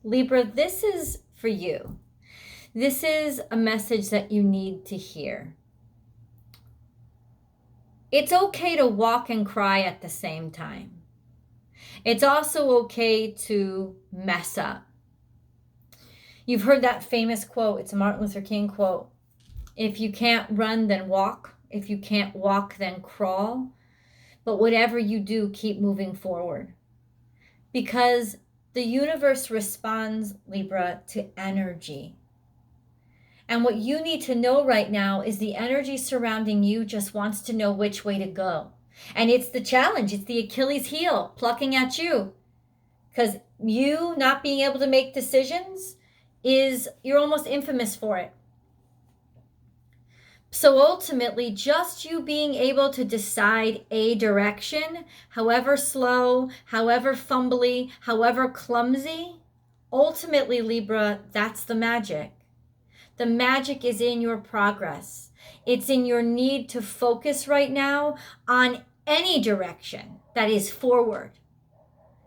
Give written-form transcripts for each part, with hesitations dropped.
Libra, this is for you. This is a message that you need to hear. It's okay to walk and cry at the same time. It's also okay to mess up. You've heard that famous quote. It's a Martin Luther King quote. If you can't run, then walk. If you can't walk, then crawl. But whatever you do, keep moving forward. Because the universe responds, Libra, to energy. And what you need to know right now is the energy surrounding you just wants to know which way to go. And it's the challenge. It's the Achilles heel plucking at you. Because you not being able to make decisions you're almost infamous for it. So ultimately, just you being able to decide a direction, however slow, however fumbly, however clumsy, ultimately, Libra, that's the magic. The magic is in your progress. It's in your need to focus right now on any direction that is forward.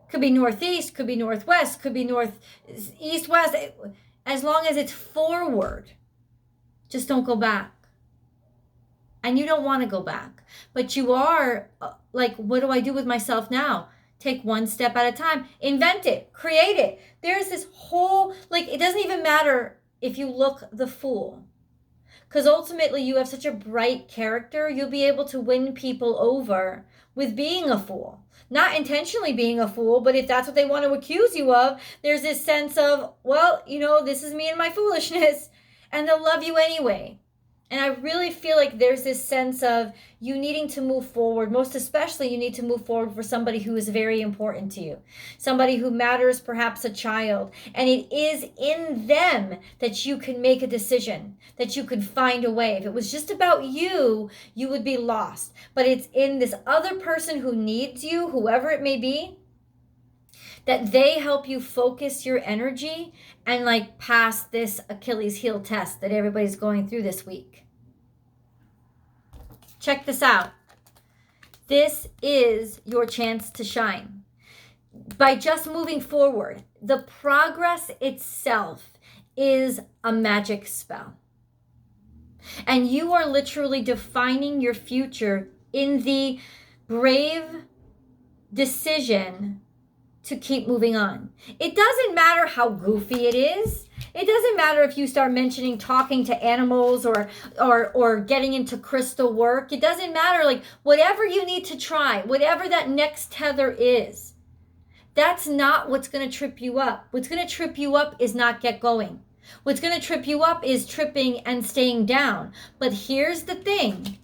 Could be northeast, could be northwest, could be northeast, west. As long as it's forward, just don't go back. And you don't want to go back. But you are like, what do I do with myself now? Take one step at a time. Invent it. Create it. There's this whole, like, it doesn't even matter if you look the fool. Because ultimately you have such a bright character, you'll be able to win people over with being a fool. Not intentionally being a fool, but if that's what they want to accuse you of, there's this sense of, well, this is me and my foolishness. And they'll love you anyway. And I really feel like there's this sense of you needing to move forward. Most especially, you need to move forward for somebody who is very important to you. Somebody who matters, perhaps a child. And it is in them that you can make a decision, that you could find a way. If it was just about you, you would be lost. But it's in this other person who needs you, whoever it may be, that they help you focus your energy and like pass this Achilles heel test that everybody's going through this week. Check this out. This is your chance to shine. By just moving forward, the progress itself is a magic spell. And you are literally defining your future in the brave decision to keep moving on. It doesn't matter how goofy it is. It doesn't matter if you start mentioning talking to animals or getting into crystal work. It doesn't matter, like whatever you need to try, whatever that next tether is. That's not what's going to trip you up. What's going to trip you up is not get going. What's going to trip you up is tripping and staying down. But here's the thing.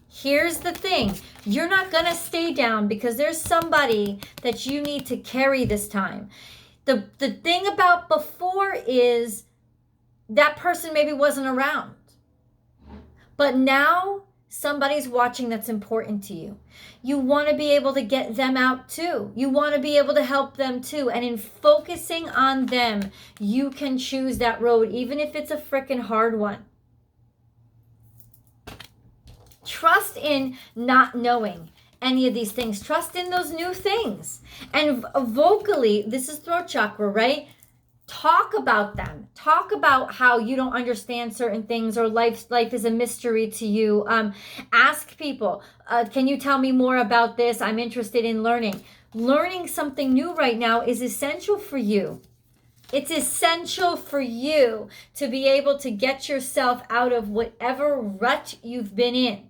You're not going to stay down because there's somebody that you need to carry this time. The thing about before is that person maybe wasn't around. But now somebody's watching that's important to you. You want to be able to get them out too. You want to be able to help them too. And in focusing on them, you can choose that road, even if it's a freaking hard one. Trust in not knowing any of these things. Trust in those new things. And vocally, this is throat chakra, right? Talk about them. Talk about how you don't understand certain things or life is a mystery to you. Ask people, can you tell me more about this? I'm interested in learning. Learning something new right now is essential for you. It's essential for you to be able to get yourself out of whatever rut you've been in.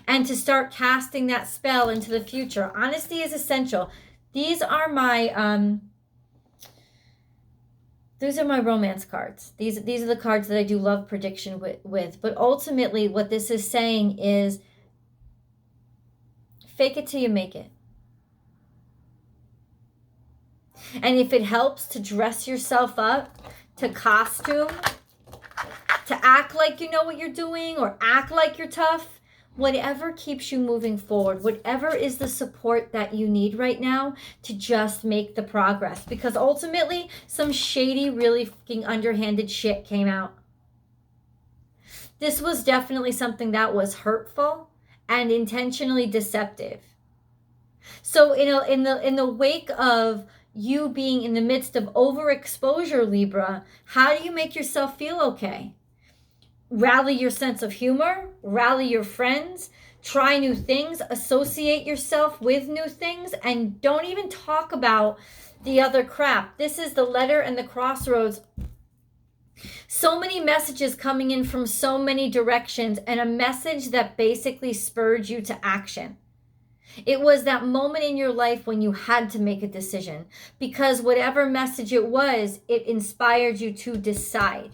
And to start casting that spell into the future. Honesty is essential. These are my romance cards. These are the cards that I do love prediction with. But ultimately, what this is saying is fake it till you make it. And if it helps to dress yourself up, to costume, to act like you know what you're doing or act like you're tough, whatever keeps you moving forward, whatever is the support that you need right now to just make the progress. Because ultimately, some shady, really fucking underhanded shit came out. This was definitely something that was hurtful and intentionally deceptive. So in the wake of you being in the midst of overexposure, Libra, how do you make yourself feel okay? Rally your sense of humor, rally your friends, try new things, associate yourself with new things, and don't even talk about the other crap. This is the letter and the crossroads. So many messages coming in from so many directions, and a message that basically spurred you to action. It was that moment in your life when you had to make a decision, because whatever message it was, it inspired you to decide.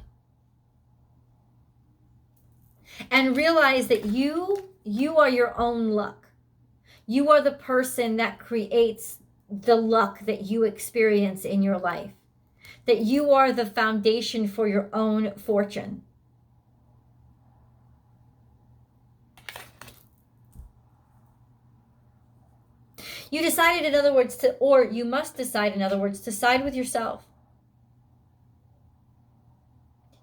And realize that you are your own luck. You are the person that creates the luck that you experience in your life. That you are the foundation for your own fortune. You decided, in other words, or you must decide, in other words, to side with yourself.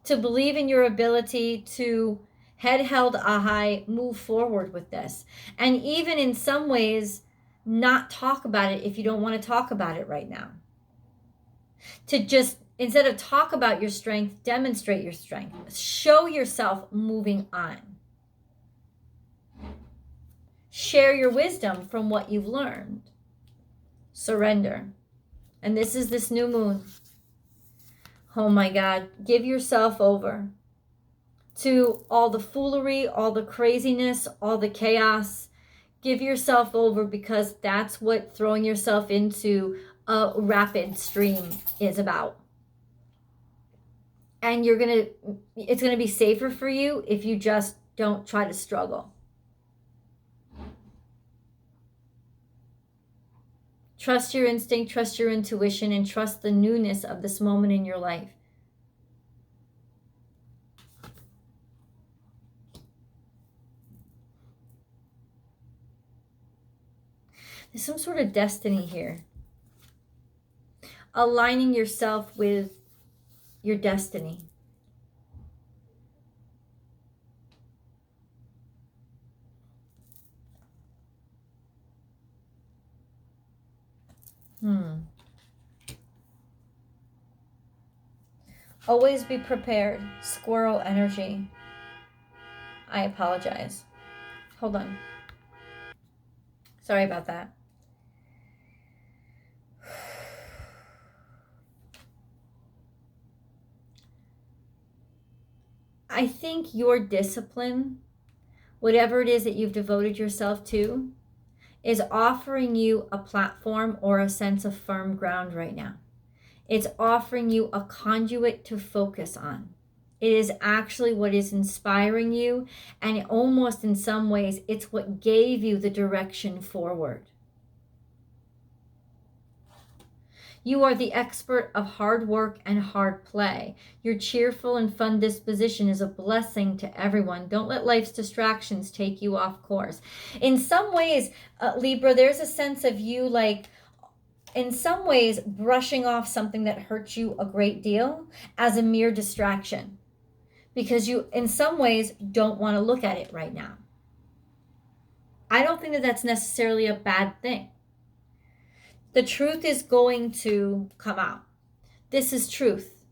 To believe in your ability to head held high, move forward with this. And even in some ways, not talk about it if you don't want to talk about it right now. To just, instead of talk about your strength, demonstrate your strength. Show yourself moving on. Share your wisdom from what you've learned. Surrender. And this is this new moon. Oh my God, give yourself over to all the foolery, all the craziness, all the chaos. Give yourself over, because that's what throwing yourself into a rapid stream is about. And it's gonna be safer for you if you just don't try to struggle. Trust your instinct, trust your intuition, and trust the newness of this moment in your life. There's some sort of destiny here. Aligning yourself with your destiny. Always be prepared. Squirrel energy. I apologize. Hold on. Sorry about that. I think your discipline, whatever it is that you've devoted yourself to, is offering you a platform or a sense of firm ground right now. It's offering you a conduit to focus on. It is actually what is inspiring you, and almost in some ways, it's what gave you the direction forward. You are the expert of hard work and hard play. Your cheerful and fun disposition is a blessing to everyone. Don't let life's distractions take you off course. In some ways, Libra, there's a sense of you, like, in some ways, brushing off something that hurt you a great deal as a mere distraction, because you, in some ways, don't want to look at it right now. I don't think that that's necessarily a bad thing. The truth is going to come out. This is truth.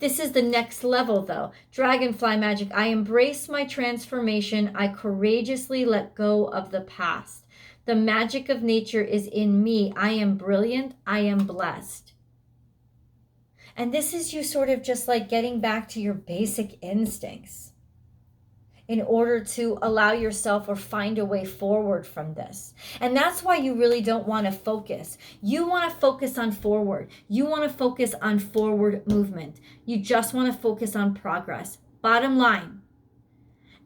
This is the next level, though. Dragonfly magic. I embrace my transformation. I courageously let go of the past. The magic of nature is in me. I am brilliant. I am blessed. And this is you sort of just like getting back to your basic instincts in order to allow yourself or find a way forward from this. And that's why you really don't want to focus. You want to focus on forward. You want to focus on forward movement. You just want to focus on progress. Bottom line.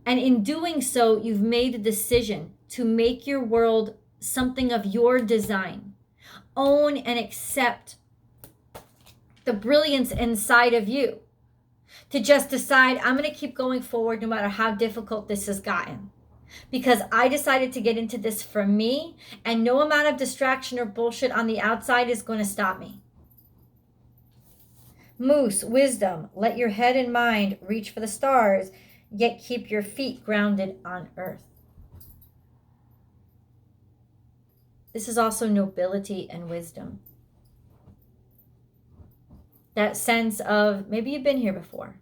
And in doing so, you've made a decision to make your world something of your design. Own and accept the brilliance inside of you. To just decide, I'm going to keep going forward no matter how difficult this has gotten. Because I decided to get into this for me, and no amount of distraction or bullshit on the outside is going to stop me. Moose, wisdom, let your head and mind reach for the stars, yet keep your feet grounded on earth. This is also nobility and wisdom. That sense of maybe you've been here before.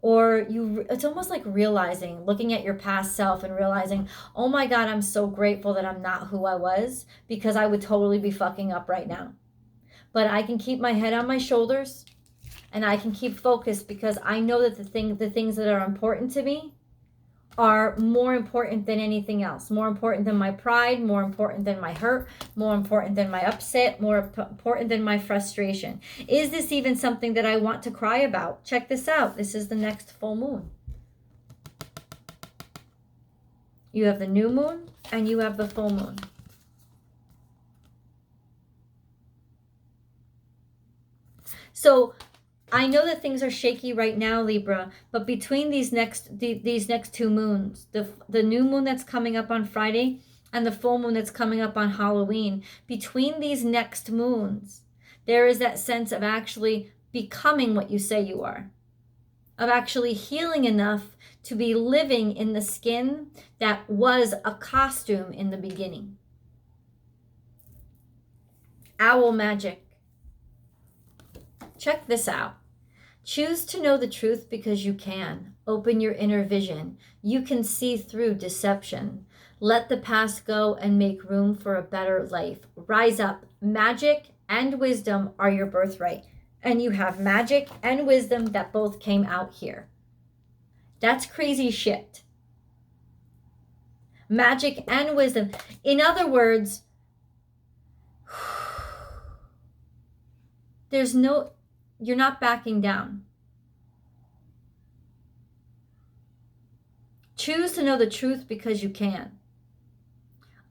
Or it's almost like realizing, looking at your past self and realizing, oh my God, I'm so grateful that I'm not who I was, because I would totally be fucking up right now. But I can keep my head on my shoulders and I can keep focused, because I know that the things that are important to me are more important than anything else. More important than my pride, more important than my hurt, more important than my upset, more important than my frustration. Is this even something that I want to cry about? Check this out. This is the next full moon. You have the new moon and you have the full moon. So I know that things are shaky right now, Libra, but between these next two moons, the new moon that's coming up on Friday and the full moon that's coming up on Halloween, between these next moons, there is that sense of actually becoming what you say you are, of actually healing enough to be living in the skin that was a costume in the beginning. Owl magic. Check this out. Choose to know the truth because you can. Open your inner vision. You can see through deception. Let the past go and make room for a better life. Rise up. Magic and wisdom are your birthright. And you have magic and wisdom that both came out here. That's crazy shit. Magic and wisdom. In other words, you're not backing down. Choose to know the truth because you can.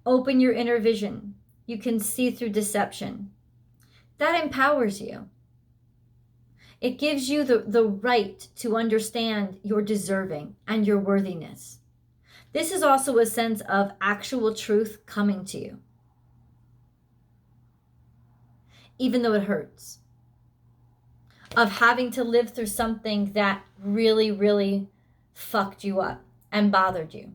Open your inner vision. You can see through deception. That empowers you. It gives you the right to understand your deserving and your worthiness. This is also a sense of actual truth coming to you, even though it hurts. Of having to live through something that really, really fucked you up and bothered you.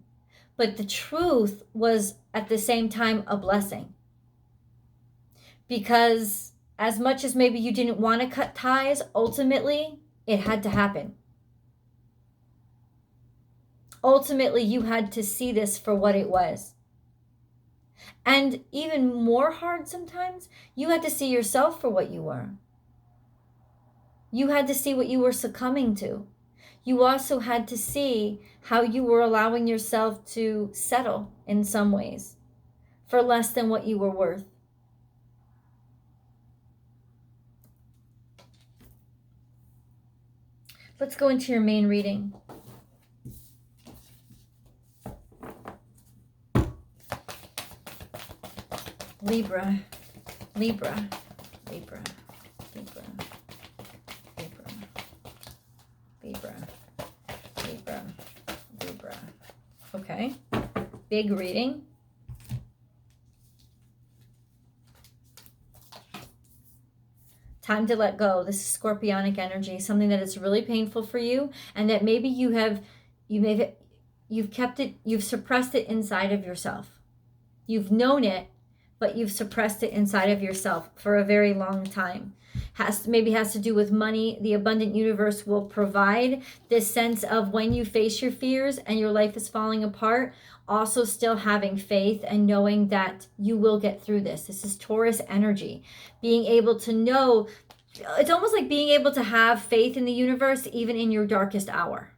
But the truth was at the same time a blessing. Because as much as maybe you didn't want to cut ties, ultimately it had to happen. Ultimately you had to see this for what it was. And even more hard sometimes, you had to see yourself for what you were. You had to see what you were succumbing to. You also had to see how you were allowing yourself to settle in some ways for less than what you were worth. Let's go into your main reading. Libra, Libra, Libra, Libra. Libra, Libra, Libra. Okay, big reading. Time to let go. This is scorpionic energy, something that is really painful for you, and that maybe you've kept it, you've suppressed it inside of yourself. You've known it, but you've suppressed it inside of yourself for a very long time. Maybe has to do with money. The abundant universe will provide this sense of when you face your fears and your life is falling apart, also still having faith and knowing that you will get through this. This is Taurus energy. Being able to know, it's almost like being able to have faith in the universe even in your darkest hour,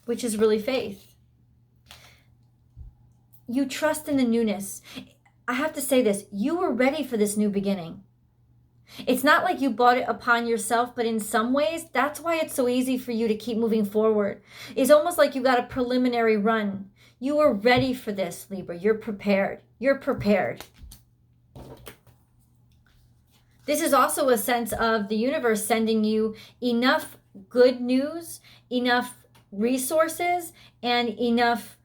which is really faith. You trust in the newness. I have to say this, you were ready for this new beginning. It's not like you brought it upon yourself, but in some ways, that's why it's so easy for you to keep moving forward. It's almost like you got a preliminary run. You were ready for this, Libra. You're prepared. You're prepared. This is also a sense of the universe sending you enough good news, enough resources, and enough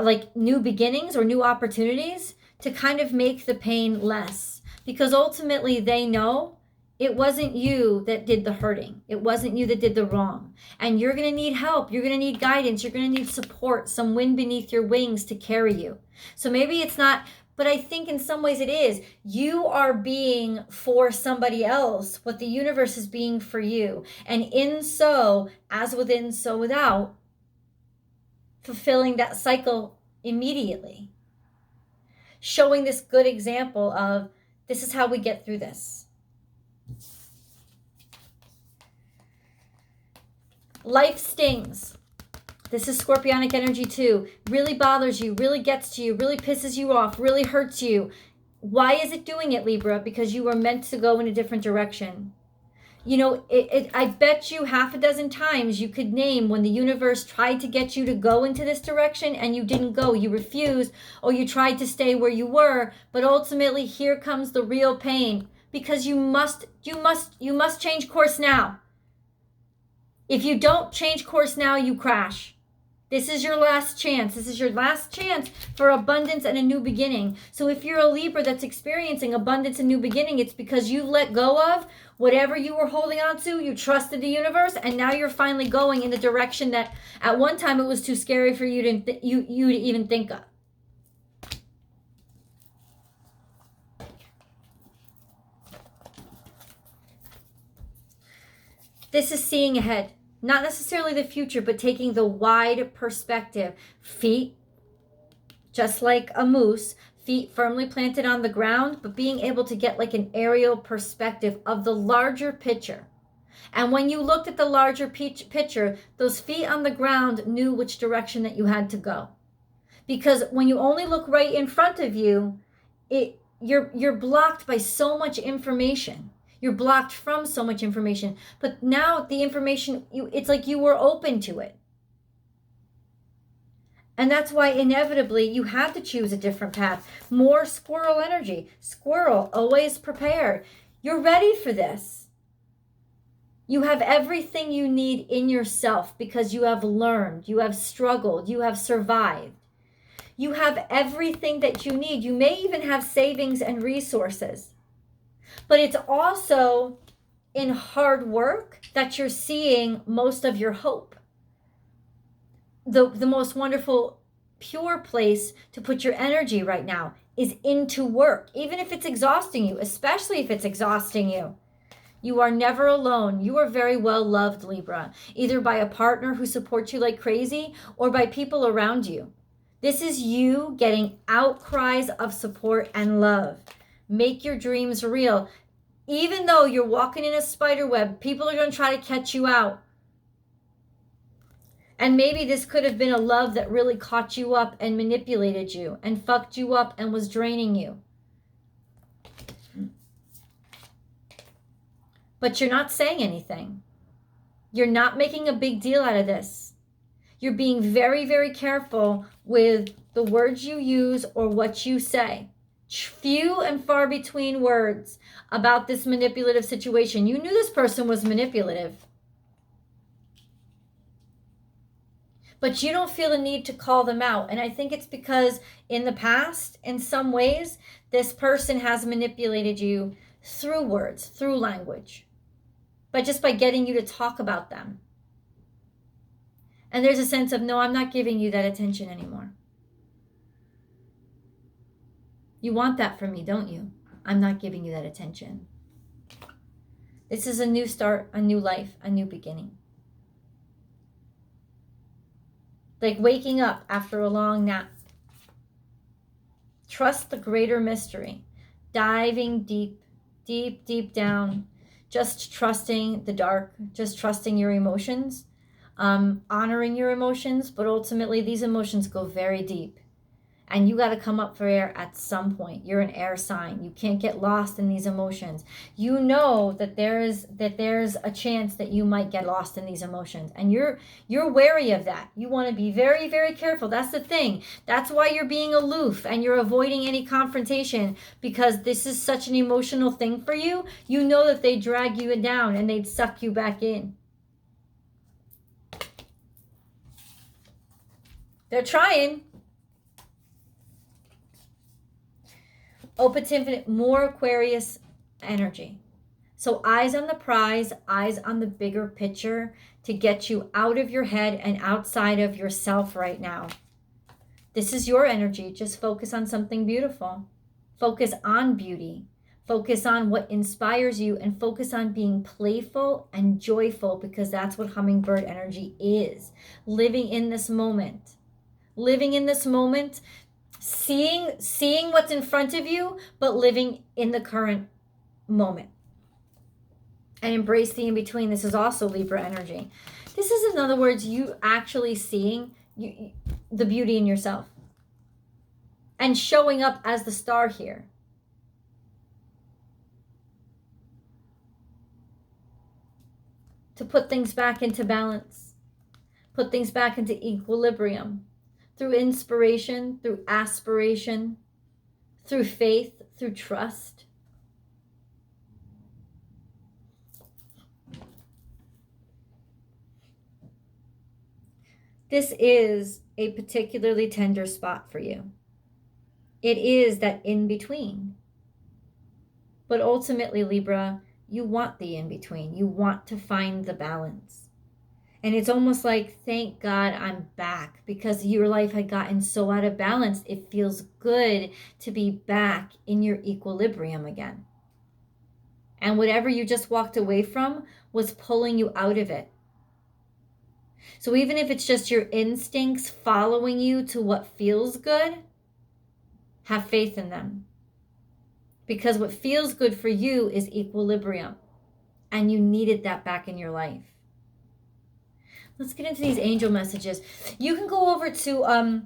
like new beginnings or new opportunities to kind of make the pain less. Because ultimately they know it wasn't you that did the hurting. It wasn't you that did the wrong. And you're going to need help. You're going to need guidance. You're going to need support, some wind beneath your wings to carry you. So maybe it's not But I think in some ways it is. You are being for somebody else what the universe is being for you. And in so, as within, so without, fulfilling that cycle immediately. Showing this good example of this is how we get through this. Life stings. This is Scorpionic energy too. Really bothers you, really gets to you, really pisses you off, really hurts you. Why is it doing it, Libra? Because you were meant to go in a different direction. You know, I bet you half a dozen times you could name when the universe tried to get you to go into this direction and you didn't go. You refused, or you tried to stay where you were. But ultimately, here comes the real pain, because you must change course now. If you don't change course now, you crash. This is your last chance. This is your last chance for abundance and a new beginning. So if you're a Libra that's experiencing abundance and new beginning, it's because you've let go of whatever you were holding on to. You trusted the universe, and now you're finally going in the direction that at one time it was too scary for you to even think of. This is seeing ahead. Not necessarily the future, but taking the wide perspective. Feet, just like a moose, feet firmly planted on the ground, but being able to get like an aerial perspective of the larger picture. And when you looked at the larger picture, those feet on the ground knew which direction that you had to go. Because when you only look right in front of you, you're blocked by so much information. You're blocked from so much information. But now the information, it's like you were open to it. And that's why inevitably you had to choose a different path. More squirrel energy. Squirrel, always prepared. You're ready for this. You have everything you need in yourself because you have learned, you have struggled, you have survived. You have everything that you need. You may even have savings and resources. But it's also in hard work that you're seeing most of your hope. The most wonderful, pure place to put your energy right now is into work, even if it's exhausting you, especially if it's exhausting you. You are never alone. You are very well loved, Libra, either by a partner who supports you like crazy or by people around you. This is you getting outcries of support and love. Make your dreams real. Even though you're walking in a spider web, people are going to try to catch you out. And maybe this could have been a love that really caught you up and manipulated you and fucked you up and was draining you. But you're not saying anything. You're not making a big deal out of this. You're being very, very careful with the words you use or what you say. Few and far between words about this manipulative situation. You knew this person was manipulative. But you don't feel the need to call them out. And I think it's because in the past, in some ways, this person has manipulated you through words, through language, but just by getting you to talk about them. And there's a sense of, no, I'm not giving you that attention anymore. You want that from me, don't you? I'm not giving you that attention. This is a new start, a new life, a new beginning. Like waking up after a long nap. Trust the greater mystery. Diving deep, deep, deep down. Just trusting the dark. Just trusting your emotions. Honoring your emotions. But ultimately, these emotions go very deep. And you got to come up for air at some point. You're an air sign. You can't get lost in these emotions. You know that there's a chance that you might get lost in these emotions. And you're wary of that. You want to be very, very careful. That's the thing. That's why you're being aloof and you're avoiding any confrontation, because this is such an emotional thing for you. You know that they drag you down and they'd suck you back in. They're trying. Open to infinite, more Aquarius energy. So eyes on the prize, eyes on the bigger picture to get you out of your head and outside of yourself right now. This is your energy. Just focus on something beautiful. Focus on beauty. Focus on what inspires you, and focus on being playful and joyful, because that's what hummingbird energy is. Living in this moment. Living in this moment, seeing what's in front of you, but living in the current moment. And embrace the in-between. This is also Libra energy. This is, in other words, you actually seeing the beauty in yourself and showing up as the star here. To put things back into balance, put things back into equilibrium through inspiration, through aspiration, through faith, through trust. This is a particularly tender spot for you. It is that in-between. But ultimately, Libra, you want the in-between. You want to find the balance. And it's almost like, thank God I'm back, because your life had gotten so out of balance. It feels good to be back in your equilibrium again. And whatever you just walked away from was pulling you out of it. So even if it's just your instincts following you to what feels good, have faith in them. Because what feels good for you is equilibrium. And you needed that back in your life. Let's get into these angel messages. You can go over to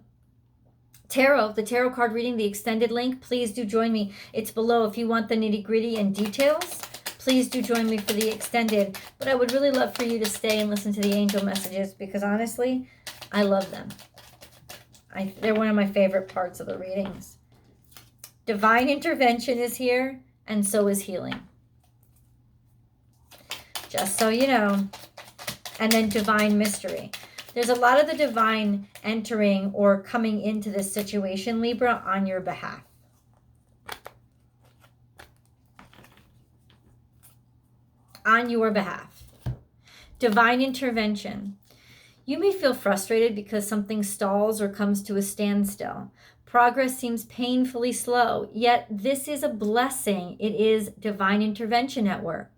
Tarot, the tarot card reading, the extended link. Please do join me. It's below if you want the nitty-gritty and details. Please do join me for the extended. But I would really love for you to stay and listen to the angel messages, because honestly, I love them. They're one of my favorite parts of the readings. Divine intervention is here, and so is healing. Just so you know. And then divine mystery. There's a lot of the divine entering or coming into this situation, Libra, on your behalf. On your behalf. Divine intervention. You may feel frustrated because something stalls or comes to a standstill. Progress seems painfully slow, yet this is a blessing. It is divine intervention at work.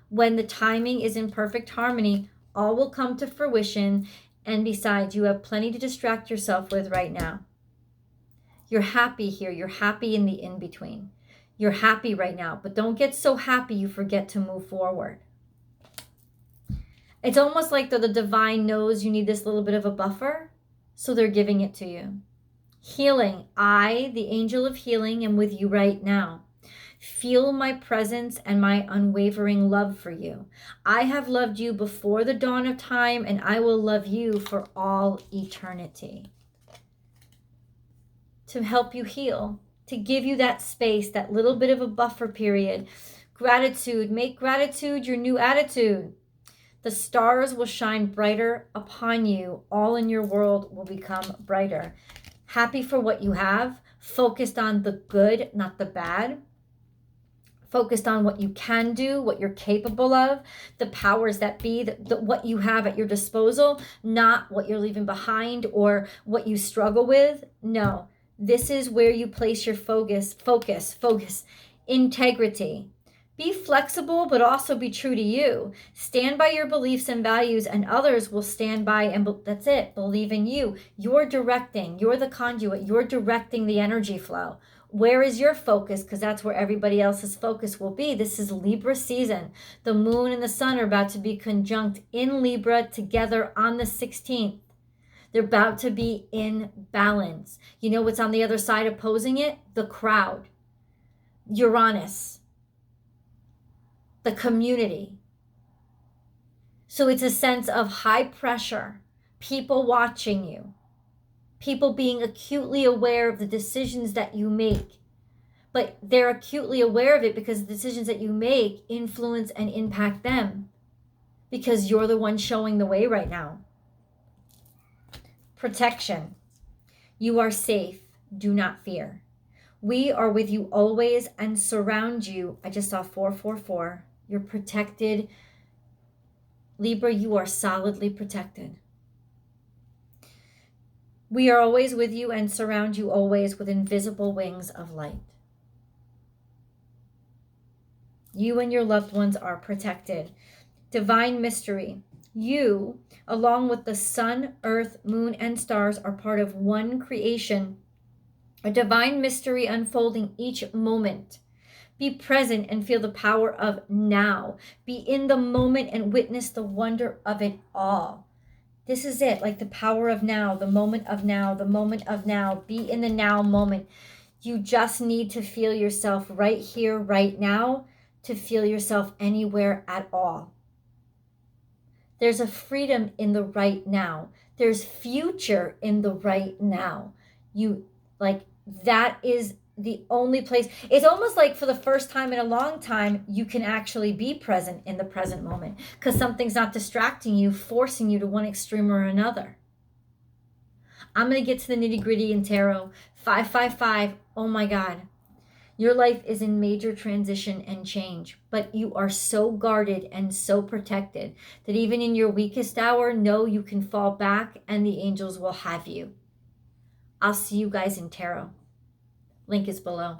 When the timing is in perfect harmony, all will come to fruition, and besides, you have plenty to distract yourself with right now. You're happy here. You're happy in the in-between. You're happy right now, but don't get so happy you forget to move forward. It's almost like the divine knows you need this little bit of a buffer, so they're giving it to you. Healing. I, the angel of healing, am with you right now. Feel my presence and my unwavering love for you. I have loved you before the dawn of time, and I will love you for all eternity. To help you heal, to give you that space, that little bit of a buffer period. Gratitude. Make gratitude your new attitude. The stars will shine brighter upon you. All in your world will become brighter. Happy for what you have. Focused on the good, not the bad. Focused on what you can do, what you're capable of, the powers that be, what you have at your disposal, not what you're leaving behind or what you struggle with. No, this is where you place your focus. Integrity. Be flexible, but also be true to you. Stand by your beliefs and values, and others will stand by, and that's it. Believe in you. You're directing. You're the conduit. You're directing the energy flow. Where is your focus? Because that's where everybody else's focus will be. This is Libra season. The moon and the sun are about to be conjunct in Libra together on the 16th. They're about to be in balance. You know what's on the other side opposing it? The crowd. Uranus. The community. So it's a sense of high pressure, people watching you, people being acutely aware of the decisions that you make. But they're acutely aware of it because the decisions that you make influence and impact them, because you're the one showing the way right now. Protection. You are safe. Do not fear. We are with you always and surround you. I just saw 444. You're protected. Libra, you are solidly protected. We are always with you and surround you always with invisible wings of light. You and your loved ones are protected. Divine mystery. You, along with the sun, earth, moon, and stars, are part of one creation, a divine mystery unfolding each moment. Be present and feel the power of now. Be in the moment and witness the wonder of it all. This is it, like the power of now, the moment of now, the moment of now. Be in the now moment. You just need to feel yourself right here, right now, to feel yourself anywhere at all. There's a freedom in the right now. There's future in the right now. That is the only place. It's almost like for the first time in a long time, you can actually be present in the present moment because something's not distracting you, forcing you to one extreme or another. I'm going to get to the nitty gritty in tarot. 555. Oh my God. Your life is in major transition and change, but you are so guarded and so protected that even in your weakest hour, know you can fall back and the angels will have you. I'll see you guys in tarot. Link is below.